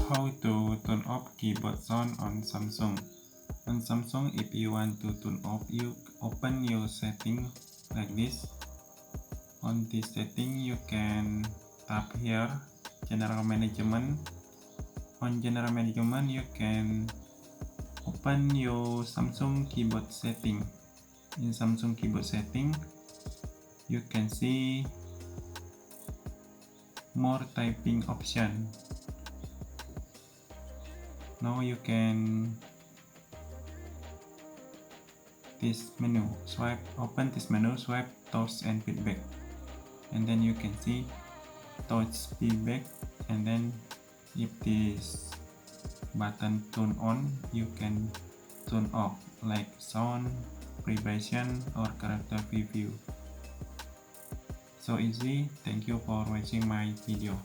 how to turn off keyboard sound on Samsung. On Samsung, if you want to turn off, you open your setting like this. On this setting, you can tap here, General Management. On General Management, you can open your Samsung keyboard setting. In Samsung keyboard setting, you can see more typing option. Now you can this menu, swipe, open this menu, swipe, touch and feedback, and then you can see touch feedback, and then if this button turn on, you can turn off like sound, vibration or character preview. So easy. Thank you for watching my video.